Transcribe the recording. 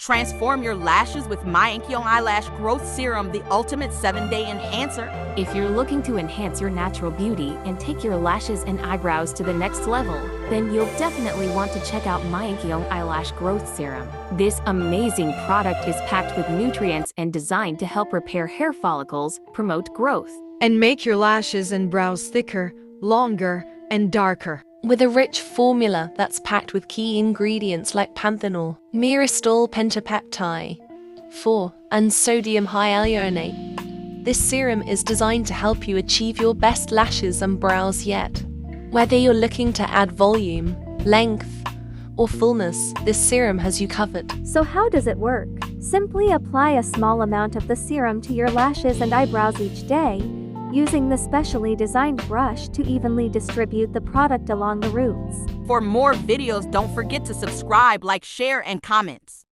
Transform your lashes with MeiYanQiong Eyelash Growth Serum, the ultimate 7-day enhancer. If you're looking to enhance your natural beauty and take your lashes and eyebrows to the next level, then you'll definitely want to check out MeiYanQiong Eyelash Growth Serum. This amazing product is packed with nutrients and designed to help repair hair follicles, promote growth, and make your lashes and brows thicker, longer, and darker. With a rich formula that's packed with key ingredients like Panthenol, Myristoyl Pentapeptide-4, and Sodium Hyaluronate. This serum is designed to help you achieve your best lashes and brows yet. Whether you're looking to add volume, length, or fullness, this serum has you covered. So how does it work? Simply apply a small amount of the serum to your lashes and eyebrows each day, using the specially designed brush to evenly distribute the product along the roots. For more videos, don't forget to subscribe, like, share, and comment.